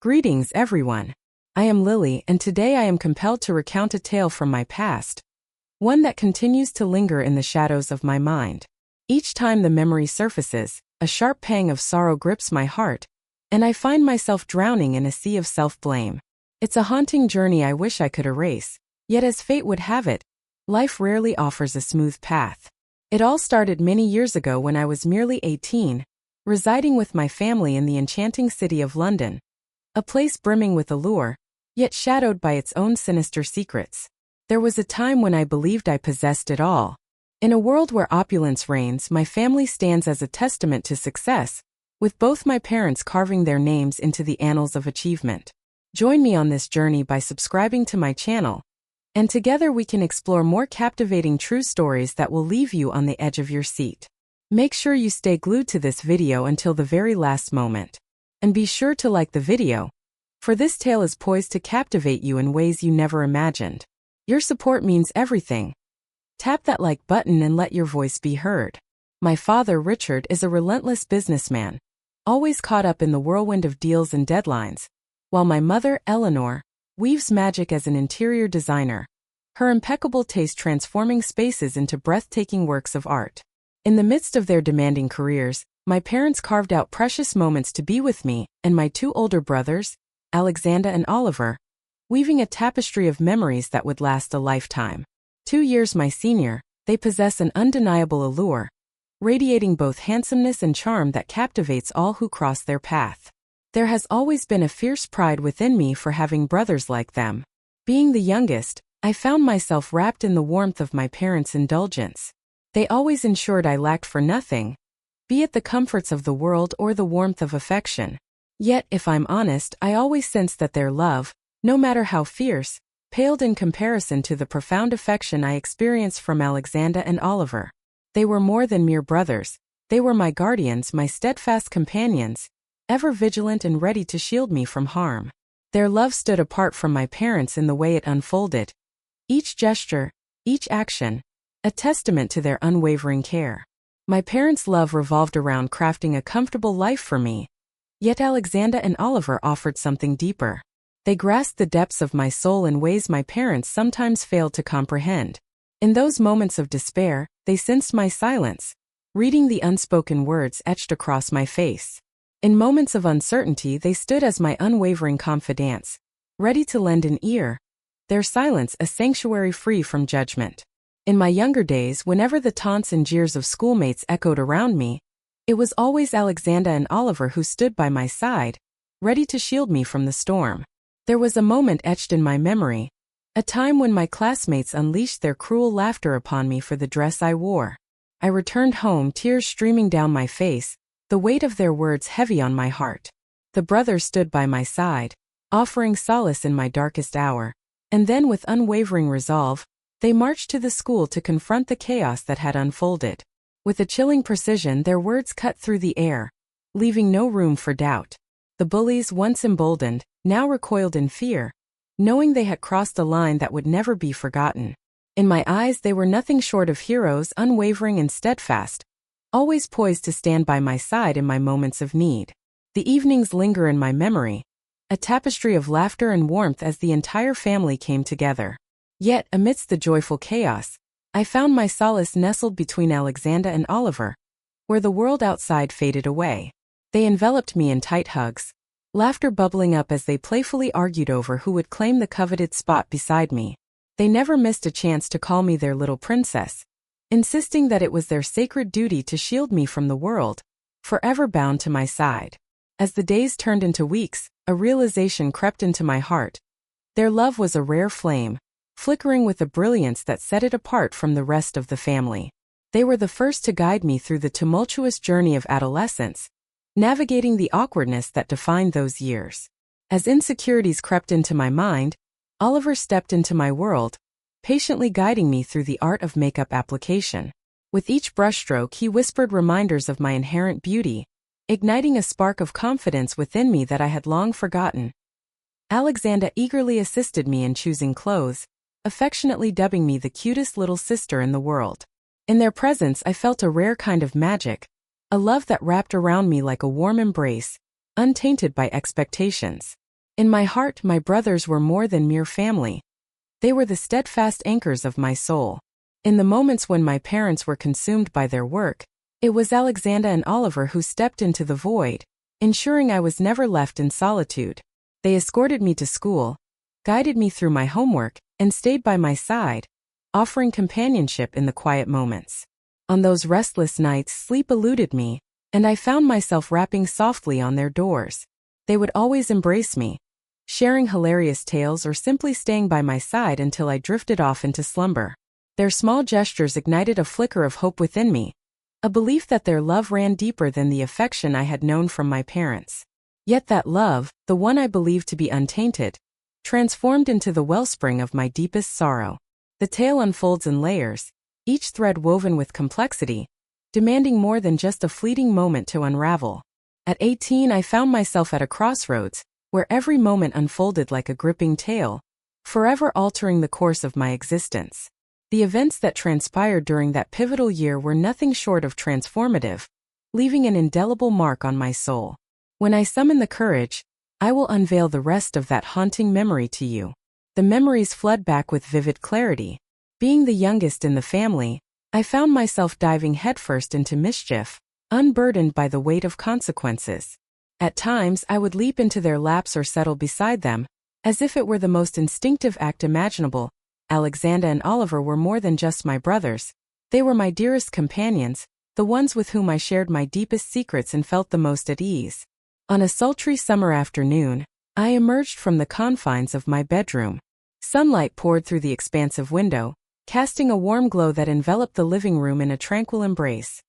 Greetings, everyone. I am Lily, and today I am compelled to recount a tale from my past, one that continues to linger in the shadows of my mind. Each time the memory surfaces, a sharp pang of sorrow grips my heart, and I find myself drowning in a sea of self-blame. It's a haunting journey I wish I could erase, yet as fate would have it, life rarely offers a smooth path. It all started many years ago when I was merely 18, residing with my family in the enchanting city of London, a place brimming with allure, yet shadowed by its own sinister secrets. There was a time when I believed I possessed it all. In a world where opulence reigns, my family stands as a testament to success, with both my parents carving their names into the annals of achievement. Join me on this journey by subscribing to my channel, and together we can explore more captivating true stories that will leave you on the edge of your seat. Make sure you stay glued to this video until the very last moment. And be sure to like the video, for this tale is poised to captivate you in ways you never imagined. Your support means everything. Tap that like button and let your voice be heard. My father, Richard, is a relentless businessman, always caught up in the whirlwind of deals and deadlines, while my mother, Eleanor, weaves magic as an interior designer, her impeccable taste transforming spaces into breathtaking works of art. In the midst of their demanding careers, my parents carved out precious moments to be with me and my two older brothers, Alexander and Oliver, weaving a tapestry of memories that would last a lifetime. 2 years my senior, they possess an undeniable allure, radiating both handsomeness and charm that captivates all who cross their path. There has always been a fierce pride within me for having brothers like them. Being the youngest, I found myself wrapped in the warmth of my parents' indulgence. They always ensured I lacked for nothing, be it the comforts of the world or the warmth of affection. Yet, if I'm honest, I always sensed that their love, no matter how fierce, paled in comparison to the profound affection I experienced from Alexander and Oliver. They were more than mere brothers. They were my guardians, my steadfast companions, ever vigilant and ready to shield me from harm. Their love stood apart from my parents in the way it unfolded. Each gesture, each action, a testament to their unwavering care. My parents' love revolved around crafting a comfortable life for me, yet Alexander and Oliver offered something deeper. They grasped the depths of my soul in ways my parents sometimes failed to comprehend. In those moments of despair, they sensed my silence, reading the unspoken words etched across my face. In moments of uncertainty, they stood as my unwavering confidants, ready to lend an ear, their silence a sanctuary free from judgment. In my younger days, whenever the taunts and jeers of schoolmates echoed around me, it was always Alexander and Oliver who stood by my side, ready to shield me from the storm. There was a moment etched in my memory, a time when my classmates unleashed their cruel laughter upon me for the dress I wore. I returned home, tears streaming down my face, the weight of their words heavy on my heart. The brothers stood by my side, offering solace in my darkest hour, and then with unwavering resolve, they marched to the school to confront the chaos that had unfolded. With a chilling precision, their words cut through the air, leaving no room for doubt. The bullies, once emboldened, now recoiled in fear, knowing they had crossed a line that would never be forgotten. In my eyes, they were nothing short of heroes, unwavering and steadfast, always poised to stand by my side in my moments of need. The evenings linger in my memory, a tapestry of laughter and warmth as the entire family came together. Yet, amidst the joyful chaos, I found my solace nestled between Alexander and Oliver, where the world outside faded away. They enveloped me in tight hugs, laughter bubbling up as they playfully argued over who would claim the coveted spot beside me. They never missed a chance to call me their little princess, insisting that it was their sacred duty to shield me from the world, forever bound to my side. As the days turned into weeks, a realization crept into my heart. Their love was a rare flame, flickering with a brilliance that set it apart from the rest of the family. They were the first to guide me through the tumultuous journey of adolescence, navigating the awkwardness that defined those years. As insecurities crept into my mind, Oliver stepped into my world, patiently guiding me through the art of makeup application. With each brushstroke, he whispered reminders of my inherent beauty, igniting a spark of confidence within me that I had long forgotten. Alexander eagerly assisted me in choosing clothes, affectionately dubbing me the cutest little sister in the world. In their presence, I felt a rare kind of magic, a love that wrapped around me like a warm embrace, untainted by expectations. In my heart, my brothers were more than mere family. They were the steadfast anchors of my soul. In the moments when my parents were consumed by their work, it was Alexander and Oliver who stepped into the void, ensuring I was never left in solitude. They escorted me to school, guided me through my homework, and stayed by my side, offering companionship in the quiet moments. On those restless nights, sleep eluded me, and I found myself rapping softly on their doors. They would always embrace me, sharing hilarious tales or simply staying by my side until I drifted off into slumber. Their small gestures ignited a flicker of hope within me, a belief that their love ran deeper than the affection I had known from my parents. Yet that love, the one I believed to be untainted, transformed into the wellspring of my deepest sorrow. The tale unfolds in layers, each thread woven with complexity, demanding more than just a fleeting moment to unravel. At 18, I found myself at a crossroads, where every moment unfolded like a gripping tale, forever altering the course of my existence. The events that transpired during that pivotal year were nothing short of transformative, leaving an indelible mark on my soul. When I summon the courage, I will unveil the rest of that haunting memory to you. The memories flood back with vivid clarity. Being the youngest in the family, I found myself diving headfirst into mischief, unburdened by the weight of consequences. At times, I would leap into their laps or settle beside them, as if it were the most instinctive act imaginable. Alexander and Oliver were more than just my brothers. They were my dearest companions, the ones with whom I shared my deepest secrets and felt the most at ease. On a sultry summer afternoon, I emerged from the confines of my bedroom. Sunlight poured through the expansive window, casting a warm glow that enveloped the living room in a tranquil embrace.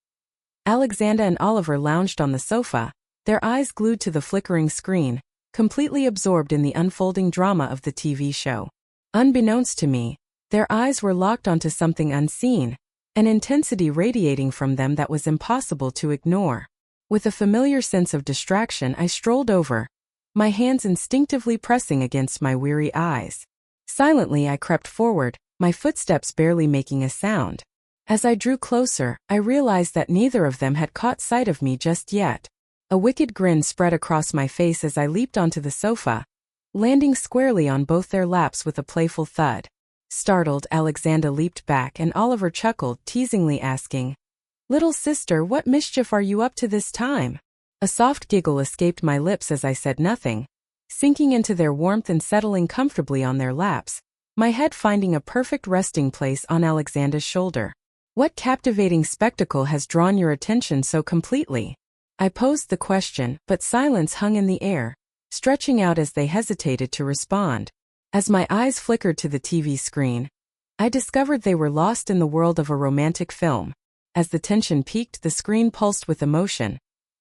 Alexander and Oliver lounged on the sofa, their eyes glued to the flickering screen, completely absorbed in the unfolding drama of the TV show. Unbeknownst to me, their eyes were locked onto something unseen, an intensity radiating from them that was impossible to ignore. With a familiar sense of distraction, I strolled over, my hands instinctively pressing against my weary eyes. Silently, I crept forward, my footsteps barely making a sound. As I drew closer, I realized that neither of them had caught sight of me just yet. A wicked grin spread across my face as I leaped onto the sofa, landing squarely on both their laps with a playful thud. Startled, Alexander leaped back and Oliver chuckled, teasingly asking, "Little sister, what mischief are you up to this time?" A soft giggle escaped my lips as I said nothing, sinking into their warmth and settling comfortably on their laps, my head finding a perfect resting place on Alexander's shoulder. "What captivating spectacle has drawn your attention so completely?" I posed the question, but silence hung in the air, stretching out as they hesitated to respond. As my eyes flickered to the TV screen, I discovered they were lost in the world of a romantic film. As the tension peaked, the screen pulsed with emotion.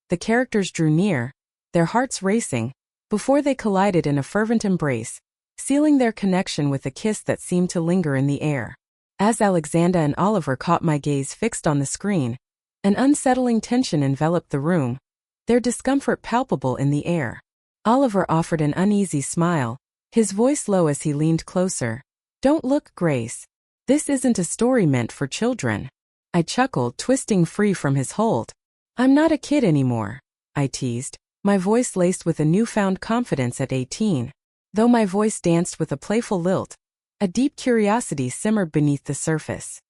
The characters drew near, their hearts racing, before they collided in a fervent embrace, sealing their connection with a kiss that seemed to linger in the air. As Alexander and Oliver caught my gaze fixed on the screen, an unsettling tension enveloped the room, their discomfort palpable in the air. Oliver offered an uneasy smile, his voice low as he leaned closer. "Don't look, Grace. This isn't a story meant for children." I chuckled, twisting free from his hold. "I'm not a kid anymore," I teased, my voice laced with a newfound confidence at 18. Though my voice danced with a playful lilt, a deep curiosity simmered beneath the surface.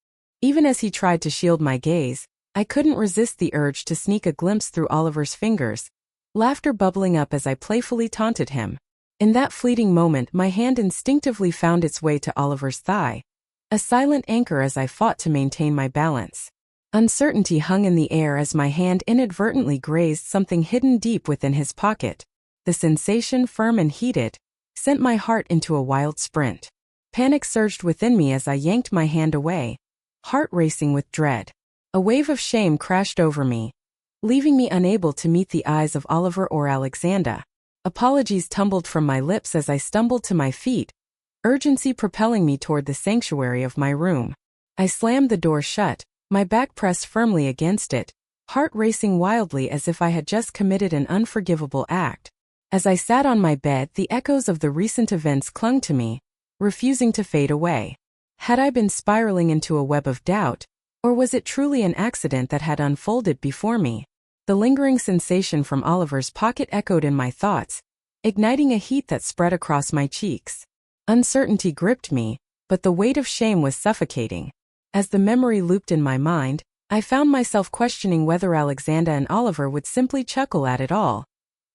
Even as he tried to shield my gaze, I couldn't resist the urge to sneak a glimpse through Oliver's fingers, laughter bubbling up as I playfully taunted him. In that fleeting moment, my hand instinctively found its way to Oliver's thigh, a silent anchor as I fought to maintain my balance. Uncertainty hung in the air as my hand inadvertently grazed something hidden deep within his pocket. The sensation, firm and heated, sent my heart into a wild sprint. Panic surged within me as I yanked my hand away, heart racing with dread. A wave of shame crashed over me, leaving me unable to meet the eyes of Oliver or Alexander. Apologies tumbled from my lips as I stumbled to my feet, urgency propelling me toward the sanctuary of my room. I slammed the door shut, my back pressed firmly against it, heart racing wildly as if I had just committed an unforgivable act. As I sat on my bed, the echoes of the recent events clung to me, refusing to fade away. Had I been spiraling into a web of doubt, or was it truly an accident that had unfolded before me? The lingering sensation from Oliver's pocket echoed in my thoughts, igniting a heat that spread across my cheeks. Uncertainty gripped me, but the weight of shame was suffocating. As the memory looped in my mind, I found myself questioning whether Alexander and Oliver would simply chuckle at it all.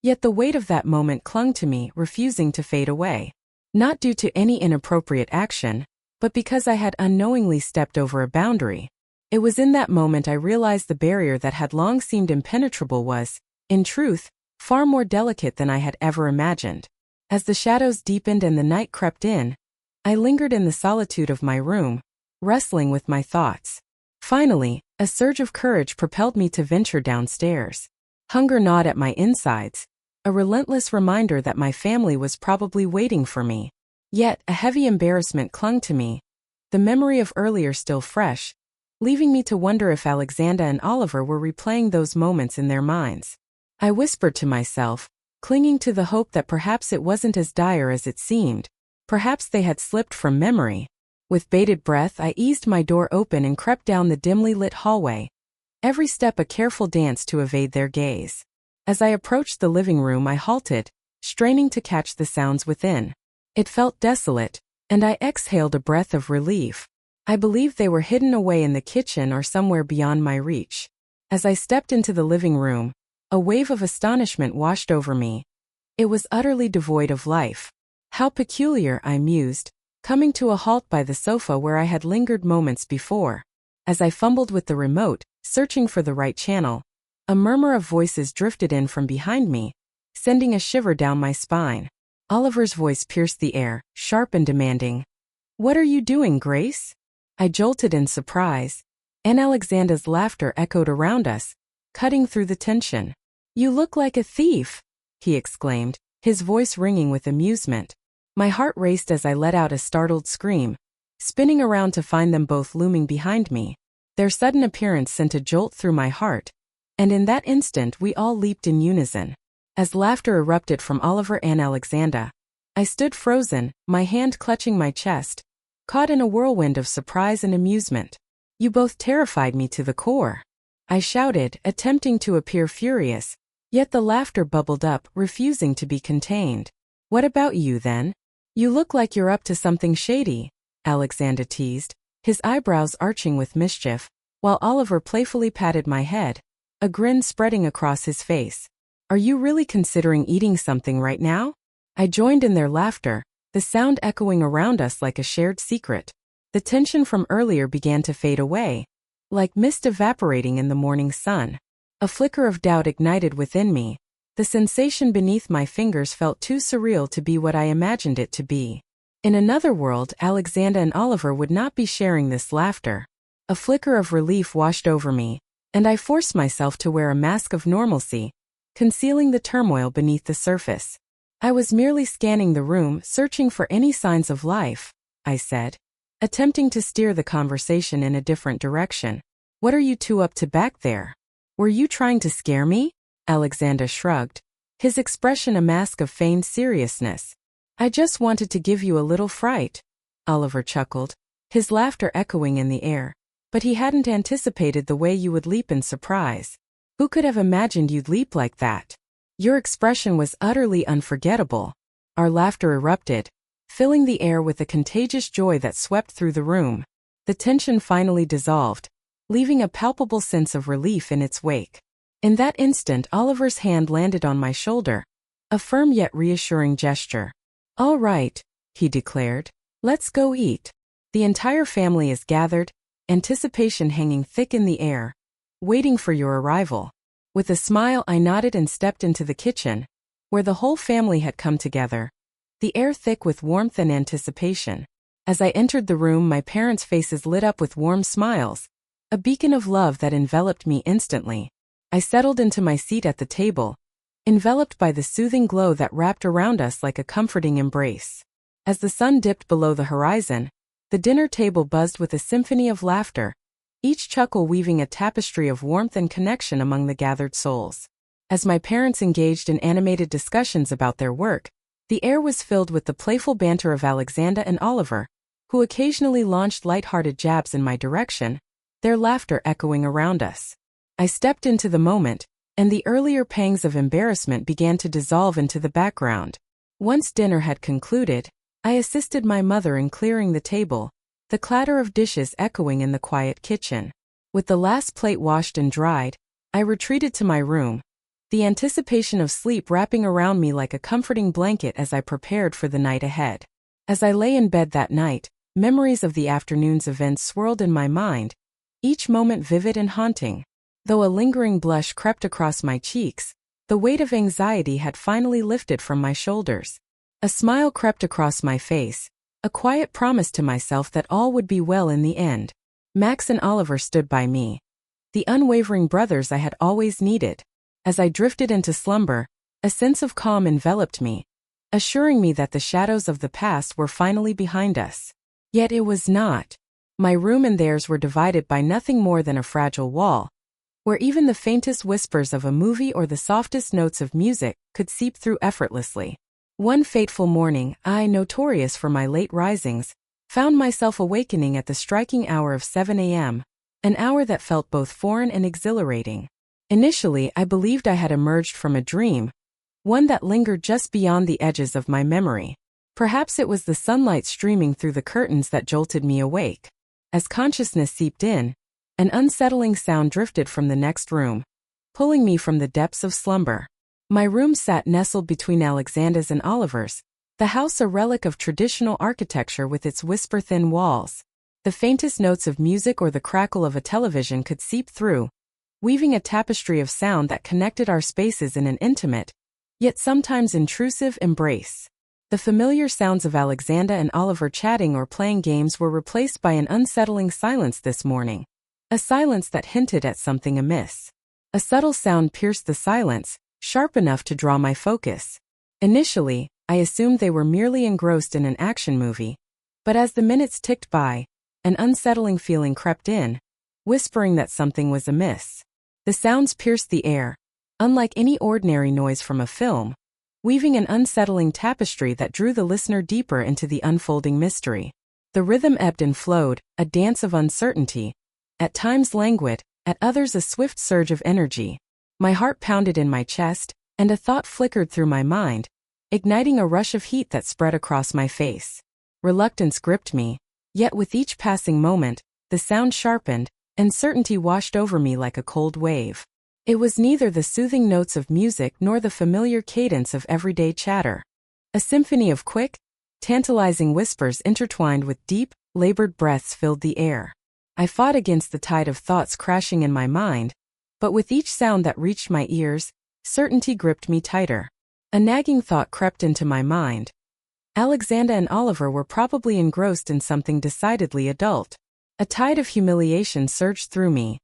Yet the weight of that moment clung to me, refusing to fade away. Not due to any inappropriate action, but because I had unknowingly stepped over a boundary. It was in that moment I realized the barrier that had long seemed impenetrable was, in truth, far more delicate than I had ever imagined. As the shadows deepened and the night crept in, I lingered in the solitude of my room, wrestling with my thoughts. Finally, a surge of courage propelled me to venture downstairs. Hunger gnawed at my insides, a relentless reminder that my family was probably waiting for me. Yet, a heavy embarrassment clung to me, the memory of earlier still fresh, leaving me to wonder if Alexander and Oliver were replaying those moments in their minds. I whispered to myself, clinging to the hope that perhaps it wasn't as dire as it seemed. Perhaps they had slipped from memory. With bated breath, I eased my door open and crept down the dimly lit hallway, every step a careful dance to evade their gaze. As I approached the living room, I halted, straining to catch the sounds within. It felt desolate, and I exhaled a breath of relief. I believed they were hidden away in the kitchen or somewhere beyond my reach. As I stepped into the living room, a wave of astonishment washed over me. It was utterly devoid of life. How peculiar, I mused, coming to a halt by the sofa where I had lingered moments before. As I fumbled with the remote, searching for the right channel, a murmur of voices drifted in from behind me, sending a shiver down my spine. Oliver's voice pierced the air, sharp and demanding. "What are you doing, Grace?" I jolted in surprise, and Alexander's laughter echoed around us, cutting through the tension. "You look like a thief," he exclaimed, his voice ringing with amusement. My heart raced as I let out a startled scream, spinning around to find them both looming behind me. Their sudden appearance sent a jolt through my heart, and in that instant we all leaped in unison. As laughter erupted from Oliver and Alexander, I stood frozen, my hand clutching my chest, caught in a whirlwind of surprise and amusement. "You both terrified me to the core," I shouted, attempting to appear furious, yet the laughter bubbled up, refusing to be contained. "What about you then? You look like you're up to something shady," Alexander teased, his eyebrows arching with mischief, while Oliver playfully patted my head, a grin spreading across his face. "Are you really considering eating something right now?" I joined in their laughter, the sound echoing around us like a shared secret. The tension from earlier began to fade away, like mist evaporating in the morning sun. A flicker of doubt ignited within me. The sensation beneath my fingers felt too surreal to be what I imagined it to be. In another world, Alexander and Oliver would not be sharing this laughter. A flicker of relief washed over me, and I forced myself to wear a mask of normalcy, concealing the turmoil beneath the surface. "I was merely scanning the room, searching for any signs of life," I said, attempting to steer the conversation in a different direction. "What are you two up to back there? Were you trying to scare me?" Alexander shrugged, his expression a mask of feigned seriousness. "I just wanted to give you a little fright," Oliver chuckled, his laughter echoing in the air. "But he hadn't anticipated the way you would leap in surprise. Who could have imagined you'd leap like that? Your expression was utterly unforgettable." Our laughter erupted, filling the air with a contagious joy that swept through the room. The tension finally dissolved, leaving a palpable sense of relief in its wake. In that instant, Oliver's hand landed on my shoulder, a firm yet reassuring gesture. "All right," he declared. "Let's go eat. The entire family is gathered, anticipation hanging thick in the air, waiting for your arrival." With a smile, I nodded and stepped into the kitchen, where the whole family had come together, the air thick with warmth and anticipation. As I entered the room, my parents' faces lit up with warm smiles, a beacon of love that enveloped me instantly. I settled into my seat at the table, enveloped by the soothing glow that wrapped around us like a comforting embrace. As the sun dipped below the horizon, the dinner table buzzed with a symphony of laughter, each chuckle weaving a tapestry of warmth and connection among the gathered souls. As my parents engaged in animated discussions about their work, the air was filled with the playful banter of Alexander and Oliver, who occasionally launched light-hearted jabs in my direction, their laughter echoing around us. I stepped into the moment, and the earlier pangs of embarrassment began to dissolve into the background. Once dinner had concluded, I assisted my mother in clearing the table, the clatter of dishes echoing in the quiet kitchen. With the last plate washed and dried, I retreated to my room, the anticipation of sleep wrapping around me like a comforting blanket as I prepared for the night ahead. As I lay in bed that night, memories of the afternoon's events swirled in my mind, each moment vivid and haunting. Though a lingering blush crept across my cheeks, the weight of anxiety had finally lifted from my shoulders. A smile crept across my face, a quiet promise to myself that all would be well in the end. Max and Oliver stood by me, the unwavering brothers I had always needed. As I drifted into slumber, a sense of calm enveloped me, assuring me that the shadows of the past were finally behind us. Yet it was not. My room and theirs were divided by nothing more than a fragile wall, where even the faintest whispers of a movie or the softest notes of music could seep through effortlessly. One fateful morning, I, notorious for my late risings, found myself awakening at the striking hour of 7 a.m., an hour that felt both foreign and exhilarating. Initially, I believed I had emerged from a dream, one that lingered just beyond the edges of my memory. Perhaps it was the sunlight streaming through the curtains that jolted me awake. As consciousness seeped in, an unsettling sound drifted from the next room, pulling me from the depths of slumber. My room sat nestled between Alexander's and Oliver's, the house a relic of traditional architecture with its whisper-thin walls. The faintest notes of music or the crackle of a television could seep through, weaving a tapestry of sound that connected our spaces in an intimate, yet sometimes intrusive embrace. The familiar sounds of Alexander and Oliver chatting or playing games were replaced by an unsettling silence this morning, a silence that hinted at something amiss. A subtle sound pierced the silence, sharp enough to draw my focus. Initially, I assumed they were merely engrossed in an action movie, but as the minutes ticked by, an unsettling feeling crept in, whispering that something was amiss. The sounds pierced the air, unlike any ordinary noise from a film, weaving an unsettling tapestry that drew the listener deeper into the unfolding mystery. The rhythm ebbed and flowed, a dance of uncertainty, at times languid, at others a swift surge of energy. My heart pounded in my chest, and a thought flickered through my mind, igniting a rush of heat that spread across my face. Reluctance gripped me, yet with each passing moment, the sound sharpened, and certainty washed over me like a cold wave. It was neither the soothing notes of music nor the familiar cadence of everyday chatter. A symphony of quick, tantalizing whispers intertwined with deep, labored breaths filled the air. I fought against the tide of thoughts crashing in my mind, but with each sound that reached my ears, certainty gripped me tighter. A nagging thought crept into my mind. Alexander and Oliver were probably engrossed in something decidedly adult. A tide of humiliation surged through me,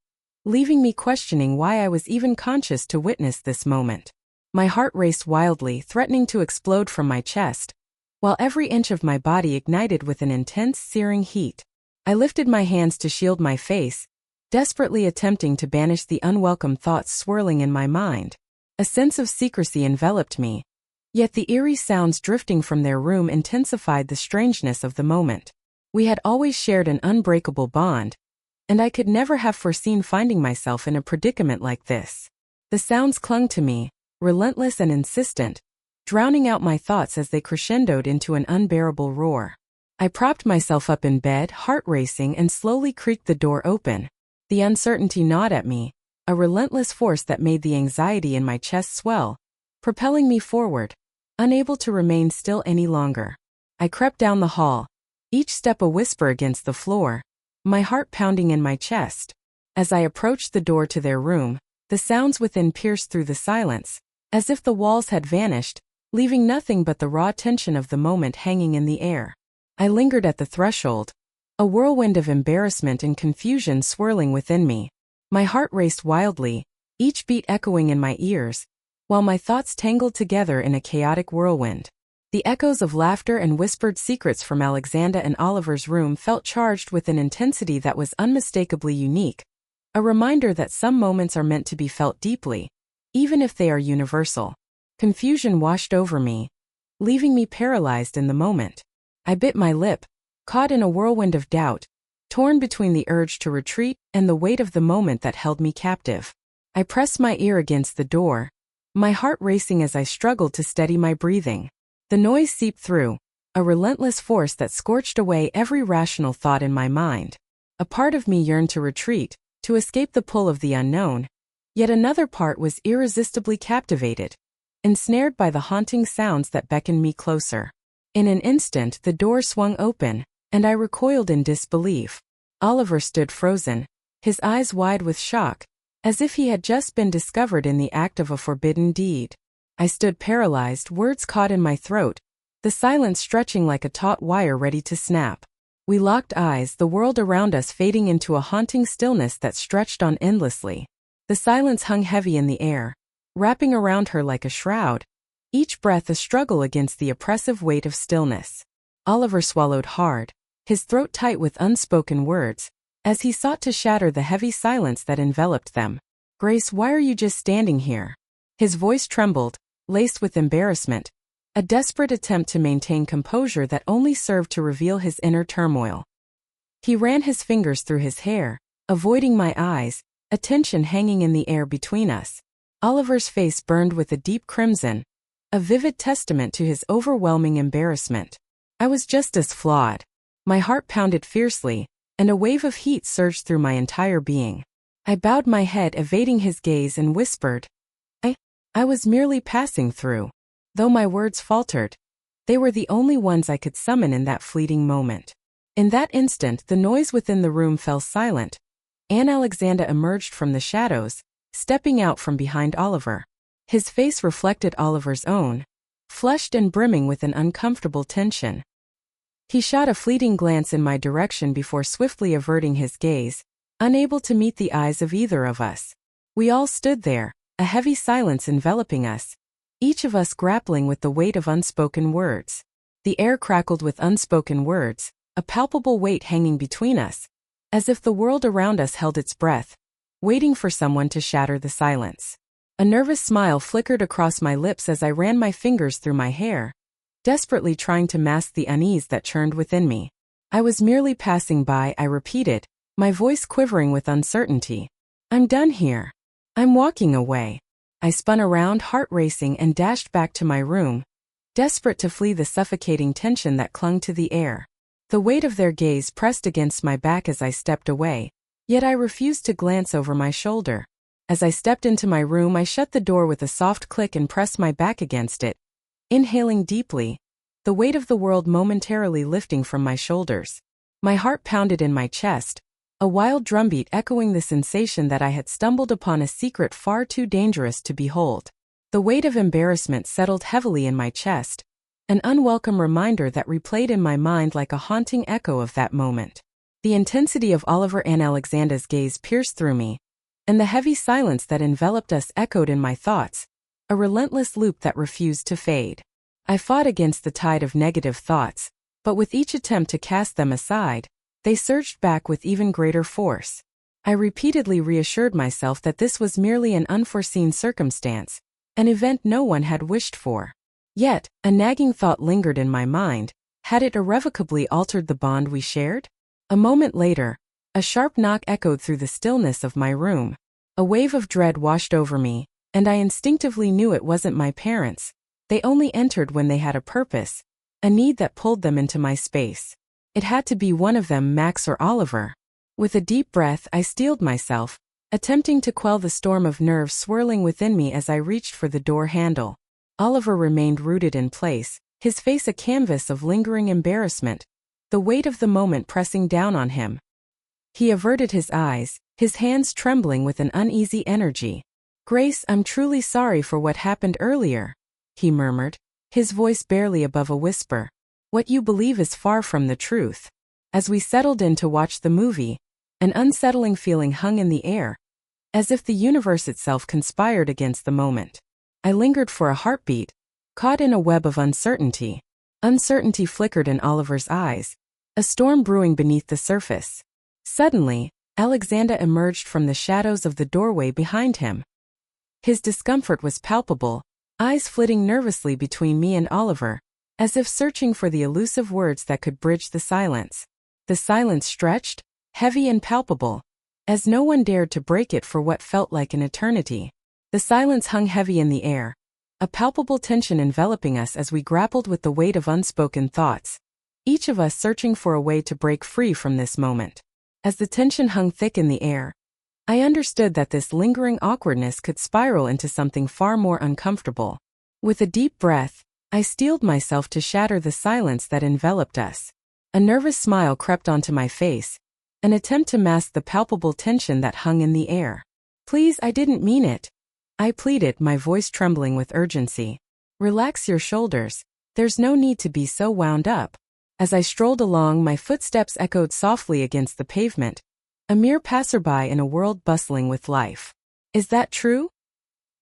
leaving me questioning why I was even conscious to witness this moment. My heart raced wildly, threatening to explode from my chest, while every inch of my body ignited with an intense, searing heat. I lifted my hands to shield my face, desperately attempting to banish the unwelcome thoughts swirling in my mind. A sense of secrecy enveloped me, yet the eerie sounds drifting from their room intensified the strangeness of the moment. We had always shared an unbreakable bond, and I could never have foreseen finding myself in a predicament like this. The sounds clung to me, relentless and insistent, drowning out my thoughts as they crescendoed into an unbearable roar. I propped myself up in bed, heart racing, and slowly creaked the door open. The uncertainty gnawed at me, a relentless force that made the anxiety in my chest swell, propelling me forward, unable to remain still any longer. I crept down the hall, each step a whisper against the floor, my heart pounding in my chest. As I approached the door to their room, the sounds within pierced through the silence, as if the walls had vanished, leaving nothing but the raw tension of the moment hanging in the air. I lingered at the threshold, a whirlwind of embarrassment and confusion swirling within me. My heart raced wildly, each beat echoing in my ears, while my thoughts tangled together in a chaotic whirlwind. The echoes of laughter and whispered secrets from Alexander and Oliver's room felt charged with an intensity that was unmistakably unique, a reminder that some moments are meant to be felt deeply, even if they are universal. Confusion washed over me, leaving me paralyzed in the moment. I bit my lip, caught in a whirlwind of doubt, torn between the urge to retreat and the weight of the moment that held me captive. I pressed my ear against the door, my heart racing as I struggled to steady my breathing. The noise seeped through, a relentless force that scorched away every rational thought in my mind. A part of me yearned to retreat, to escape the pull of the unknown, yet another part was irresistibly captivated, ensnared by the haunting sounds that beckoned me closer. In an instant the door swung open, and I recoiled in disbelief. Oliver stood frozen, his eyes wide with shock, as if he had just been discovered in the act of a forbidden deed. I stood paralyzed, words caught in my throat, the silence stretching like a taut wire ready to snap. We locked eyes, the world around us fading into a haunting stillness that stretched on endlessly. The silence hung heavy in the air, wrapping around her like a shroud, each breath a struggle against the oppressive weight of stillness. Oliver swallowed hard, his throat tight with unspoken words, as he sought to shatter the heavy silence that enveloped them. "Grace, why are you just standing here?" His voice trembled, laced with embarrassment, a desperate attempt to maintain composure that only served to reveal his inner turmoil. He ran his fingers through his hair, avoiding my eyes, a tension hanging in the air between us. Oliver's face burned with a deep crimson, a vivid testament to his overwhelming embarrassment. I was just as flawed. My heart pounded fiercely, and a wave of heat surged through my entire being. I bowed my head, evading his gaze, and whispered, I was merely passing through." Though my words faltered, they were the only ones I could summon in that fleeting moment. In that instant, the noise within the room fell silent. Anne Alexander emerged from the shadows, stepping out from behind Oliver. His face reflected Oliver's own, flushed and brimming with an uncomfortable tension. He shot a fleeting glance in my direction before swiftly averting his gaze, unable to meet the eyes of either of us. We all stood there, a heavy silence enveloping us, each of us grappling with the weight of unspoken words. The air crackled with unspoken words, a palpable weight hanging between us, as if the world around us held its breath, waiting for someone to shatter the silence. A nervous smile flickered across my lips as I ran my fingers through my hair, desperately trying to mask the unease that churned within me. "I was merely passing by," I repeated, my voice quivering with uncertainty. "I'm done here. I'm walking away." I spun around, heart racing, and dashed back to my room, desperate to flee the suffocating tension that clung to the air. The weight of their gaze pressed against my back as I stepped away, yet I refused to glance over my shoulder. As I stepped into my room, I shut the door with a soft click and pressed my back against it, inhaling deeply, the weight of the world momentarily lifting from my shoulders. My heart pounded in my chest, a wild drumbeat echoing the sensation that I had stumbled upon a secret far too dangerous to behold. The weight of embarrassment settled heavily in my chest, an unwelcome reminder that replayed in my mind like a haunting echo of that moment. The intensity of Oliver and Alexander's gaze pierced through me, and the heavy silence that enveloped us echoed in my thoughts, a relentless loop that refused to fade. I fought against the tide of negative thoughts, but with each attempt to cast them aside, they surged back with even greater force. I repeatedly reassured myself that this was merely an unforeseen circumstance, an event no one had wished for. Yet, a nagging thought lingered in my mind: had it irrevocably altered the bond we shared? A moment later, a sharp knock echoed through the stillness of my room. A wave of dread washed over me, and I instinctively knew it wasn't my parents. They only entered when they had a purpose, a need that pulled them into my space. It had to be one of them, Max or Oliver. With a deep breath, I steeled myself, attempting to quell the storm of nerves swirling within me as I reached for the door handle. Oliver remained rooted in place, his face a canvas of lingering embarrassment, the weight of the moment pressing down on him. He averted his eyes, his hands trembling with an uneasy energy. "Grace, I'm truly sorry for what happened earlier," he murmured, his voice barely above a whisper. "What you believe is far from the truth." As we settled in to watch the movie, an unsettling feeling hung in the air, as if the universe itself conspired against the moment. I lingered for a heartbeat, caught in a web of uncertainty. Uncertainty flickered in Oliver's eyes, a storm brewing beneath the surface. Suddenly, Alexander emerged from the shadows of the doorway behind him. His discomfort was palpable, eyes flitting nervously between me and Oliver, as if searching for the elusive words that could bridge the silence. The silence stretched, heavy and palpable, as no one dared to break it for what felt like an eternity. The silence hung heavy in the air, a palpable tension enveloping us as we grappled with the weight of unspoken thoughts, each of us searching for a way to break free from this moment. As the tension hung thick in the air, I understood that this lingering awkwardness could spiral into something far more uncomfortable. With a deep breath, I steeled myself to shatter the silence that enveloped us. A nervous smile crept onto my face, an attempt to mask the palpable tension that hung in the air. "Please, I didn't mean it," I pleaded, my voice trembling with urgency. "Relax your shoulders. There's no need to be so wound up." As I strolled along, my footsteps echoed softly against the pavement, a mere passerby in a world bustling with life. "Is that true?"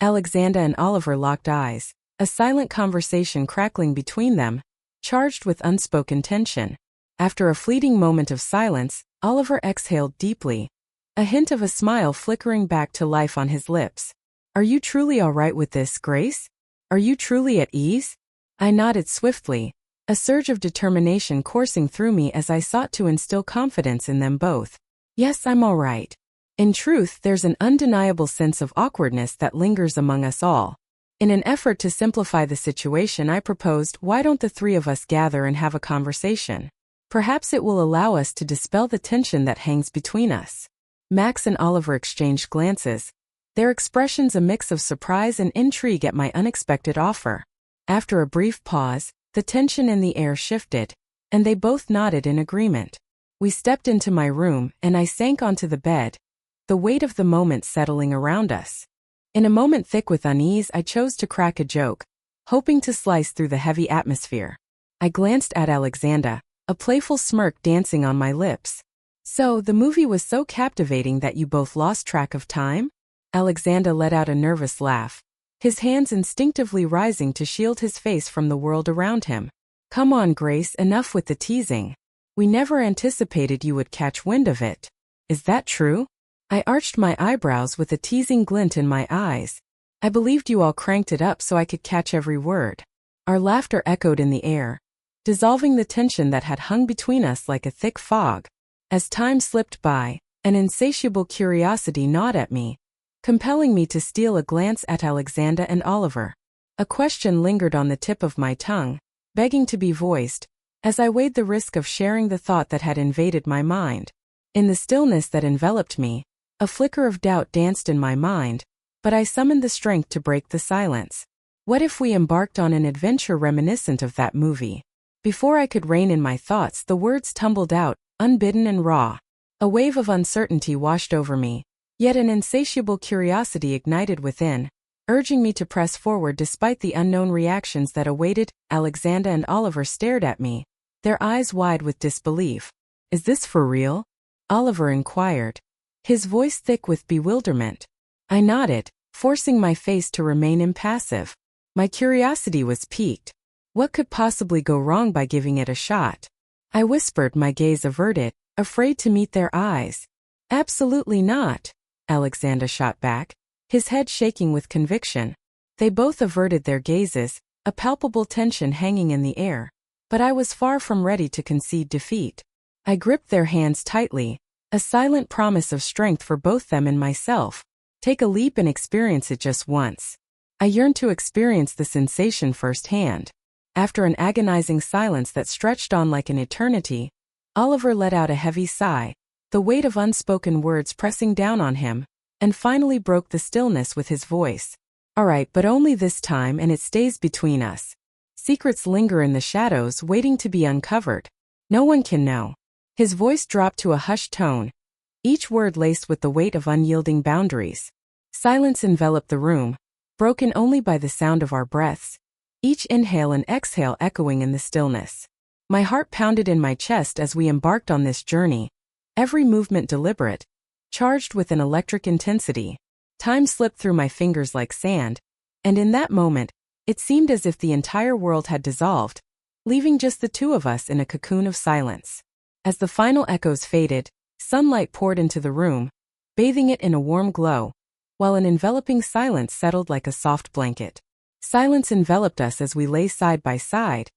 Alexander and Oliver locked eyes, a silent conversation crackling between them, charged with unspoken tension. After a fleeting moment of silence, Oliver exhaled deeply, a hint of a smile flickering back to life on his lips. "Are you truly all right with this, Grace? Are you truly at ease?" I nodded swiftly, a surge of determination coursing through me as I sought to instill confidence in them both. "Yes, I'm all right." In truth, there's an undeniable sense of awkwardness that lingers among us all. In an effort to simplify the situation, I proposed, "Why don't the three of us gather and have a conversation? Perhaps it will allow us to dispel the tension that hangs between us." Max and Oliver exchanged glances, their expressions a mix of surprise and intrigue at my unexpected offer. After a brief pause, the tension in the air shifted, and they both nodded in agreement. We stepped into my room, and I sank onto the bed, the weight of the moment settling around us. In a moment thick with unease, I chose to crack a joke, hoping to slice through the heavy atmosphere. I glanced at Alexander, a playful smirk dancing on my lips. "So, the movie was so captivating that you both lost track of time?" Alexander let out a nervous laugh, his hands instinctively rising to shield his face from the world around him. "Come on, Grace, enough with the teasing. We never anticipated you would catch wind of it. Is that true?" I arched my eyebrows with a teasing glint in my eyes. "I believed you all cranked it up so I could catch every word." Our laughter echoed in the air, dissolving the tension that had hung between us like a thick fog. As time slipped by, an insatiable curiosity gnawed at me, compelling me to steal a glance at Alexander and Oliver. A question lingered on the tip of my tongue, begging to be voiced, as I weighed the risk of sharing the thought that had invaded my mind. In the stillness that enveloped me, a flicker of doubt danced in my mind, but I summoned the strength to break the silence. What if we embarked on an adventure reminiscent of that movie? Before I could rein in my thoughts, the words tumbled out, unbidden and raw. A wave of uncertainty washed over me, yet an insatiable curiosity ignited within, urging me to press forward despite the unknown reactions that awaited. Alexander and Oliver stared at me, their eyes wide with disbelief. "Is this for real?" Oliver inquired, his voice thick with bewilderment. I nodded, forcing my face to remain impassive. My curiosity was piqued. What could possibly go wrong by giving it a shot? I whispered, my gaze averted, afraid to meet their eyes. "Absolutely not," Alexander shot back, his head shaking with conviction. They both averted their gazes, a palpable tension hanging in the air. But I was far from ready to concede defeat. I gripped their hands tightly, a silent promise of strength for both them and myself. Take a leap and experience it just once. I yearned to experience the sensation firsthand. After an agonizing silence that stretched on like an eternity, Oliver let out a heavy sigh, the weight of unspoken words pressing down on him, and finally broke the stillness with his voice. "All right, but only this time, and it stays between us. Secrets linger in the shadows, waiting to be uncovered. No one can know." His voice dropped to a hushed tone, each word laced with the weight of unyielding boundaries. Silence enveloped the room, broken only by the sound of our breaths, each inhale and exhale echoing in the stillness. My heart pounded in my chest as we embarked on this journey, every movement deliberate, charged with an electric intensity. Time slipped through my fingers like sand, and in that moment, it seemed as if the entire world had dissolved, leaving just the two of us in a cocoon of silence. As the final echoes faded, sunlight poured into the room, bathing it in a warm glow, while an enveloping silence settled like a soft blanket. Silence enveloped us as we lay side by side,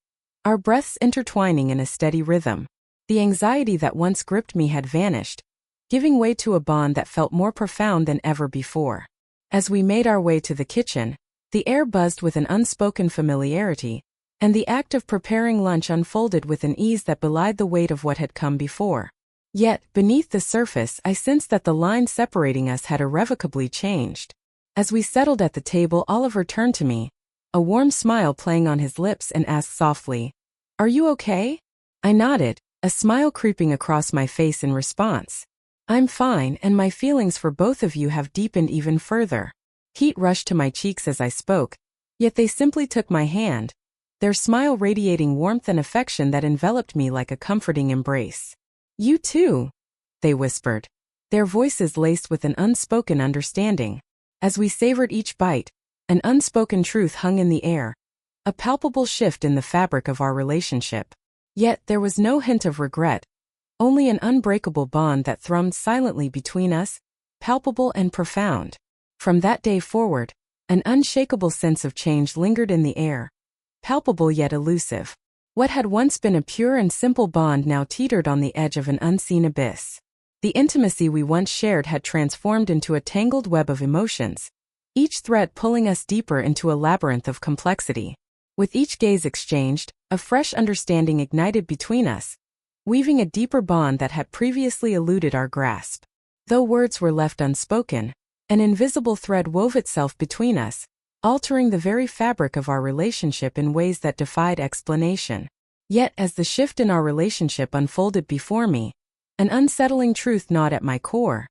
our breaths intertwining in a steady rhythm. The anxiety that once gripped me had vanished, giving way to a bond that felt more profound than ever before. As we made our way to the kitchen, The air buzzed with an unspoken familiarity, and the act of preparing lunch unfolded with an ease that belied the weight of what had come before. Yet, beneath the surface, I sensed that the line separating us had irrevocably changed. As we settled at the table, Oliver turned to me, a warm smile playing on his lips, and asked softly, "Are you okay?" I nodded, a smile creeping across my face in response. "I'm fine, and my feelings for both of you have deepened even further." Heat rushed to my cheeks as I spoke, yet they simply took my hand, their smile radiating warmth and affection that enveloped me like a comforting embrace. "You too," they whispered, their voices laced with an unspoken understanding. As we savored each bite, an unspoken truth hung in the air, a palpable shift in the fabric of our relationship. Yet there was no hint of regret, only an unbreakable bond that thrummed silently between us, palpable and profound. From that day forward, an unshakable sense of change lingered in the air, palpable yet elusive. What had once been a pure and simple bond now teetered on the edge of an unseen abyss. The intimacy we once shared had transformed into a tangled web of emotions, each thread pulling us deeper into a labyrinth of complexity. With each gaze exchanged, a fresh understanding ignited between us, weaving a deeper bond that had previously eluded our grasp. Though words were left unspoken, an invisible thread wove itself between us, altering the very fabric of our relationship in ways that defied explanation. Yet as the shift in our relationship unfolded before me, an unsettling truth gnawed at my core.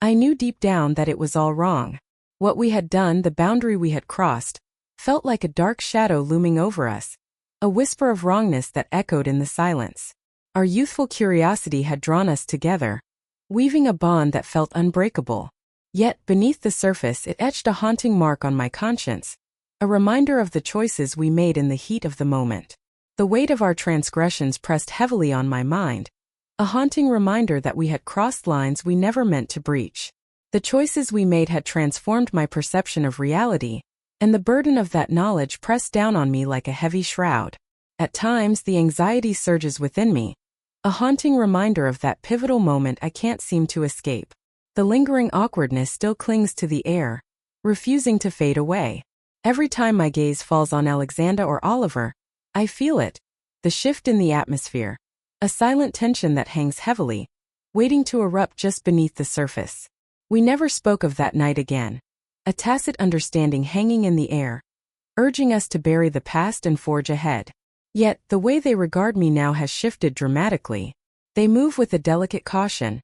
I knew deep down that it was all wrong. What we had done, the boundary we had crossed, felt like a dark shadow looming over us, a whisper of wrongness that echoed in the silence. Our youthful curiosity had drawn us together, weaving a bond that felt unbreakable. Yet, beneath the surface, it etched a haunting mark on my conscience, a reminder of the choices we made in the heat of the moment. The weight of our transgressions pressed heavily on my mind, a haunting reminder that we had crossed lines we never meant to breach. The choices we made had transformed my perception of reality, and the burden of that knowledge pressed down on me like a heavy shroud. At times, the anxiety surges within me, a haunting reminder of that pivotal moment I can't seem to escape. The lingering awkwardness still clings to the air, refusing to fade away. Every time my gaze falls on Alexandra or Oliver, I feel it, the shift in the atmosphere, a silent tension that hangs heavily, waiting to erupt just beneath the surface. We never spoke of that night again, a tacit understanding hanging in the air, urging us to bury the past and forge ahead. Yet, the way they regard me now has shifted dramatically. They move with a delicate caution,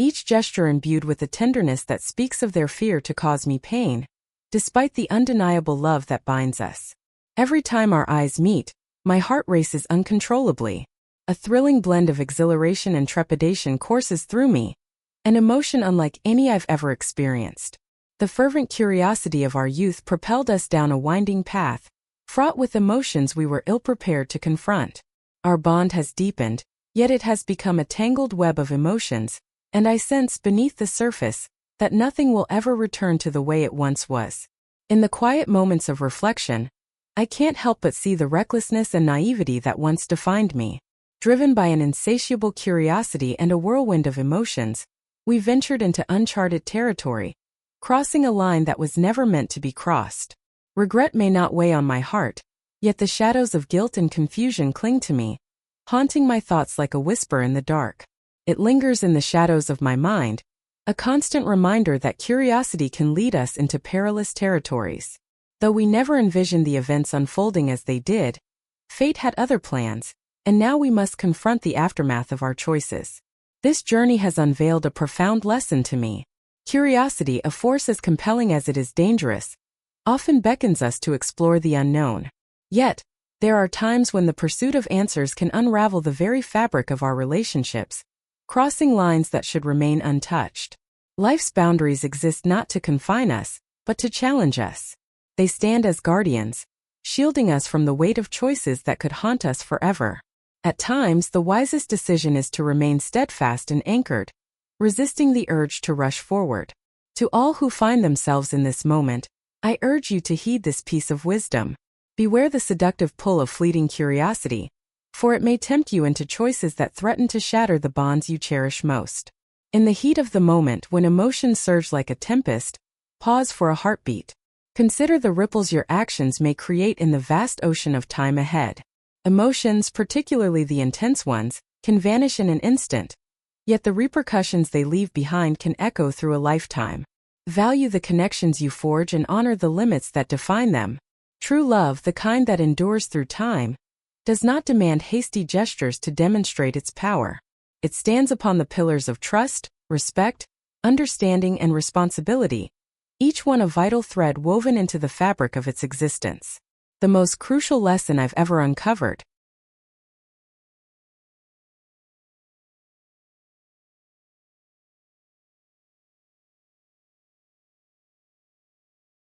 each gesture imbued with a tenderness that speaks of their fear to cause me pain, despite the undeniable love that binds us. Every time our eyes meet, my heart races uncontrollably. A thrilling blend of exhilaration and trepidation courses through me, an emotion unlike any I've ever experienced. The fervent curiosity of our youth propelled us down a winding path, fraught with emotions we were ill-prepared to confront. Our bond has deepened, yet it has become a tangled web of emotions, and I sense beneath the surface that nothing will ever return to the way it once was. In the quiet moments of reflection, I can't help but see the recklessness and naivety that once defined me. Driven by an insatiable curiosity and a whirlwind of emotions, we ventured into uncharted territory, crossing a line that was never meant to be crossed. Regret may not weigh on my heart, yet the shadows of guilt and confusion cling to me, haunting my thoughts like a whisper in the dark. It lingers in the shadows of my mind, a constant reminder that curiosity can lead us into perilous territories. Though we never envisioned the events unfolding as they did, fate had other plans, and now we must confront the aftermath of our choices. This journey has unveiled a profound lesson to me. Curiosity, a force as compelling as it is dangerous, often beckons us to explore the unknown. Yet, there are times when the pursuit of answers can unravel the very fabric of our relationships, crossing lines that should remain untouched. Life's boundaries exist not to confine us, but to challenge us. They stand as guardians, shielding us from the weight of choices that could haunt us forever. At times, the wisest decision is to remain steadfast and anchored, resisting the urge to rush forward. To all who find themselves in this moment, I urge you to heed this piece of wisdom. Beware the seductive pull of fleeting curiosity, for it may tempt you into choices that threaten to shatter the bonds you cherish most. In the heat of the moment, when emotions surge like a tempest, pause for a heartbeat. Consider the ripples your actions may create in the vast ocean of time ahead. Emotions, particularly the intense ones, can vanish in an instant, yet the repercussions they leave behind can echo through a lifetime. Value the connections you forge and honor the limits that define them. True love, the kind that endures through time, does not demand hasty gestures to demonstrate its power. It stands upon the pillars of trust, respect, understanding, and responsibility, each one a vital thread woven into the fabric of its existence. The most crucial lesson I've ever uncovered: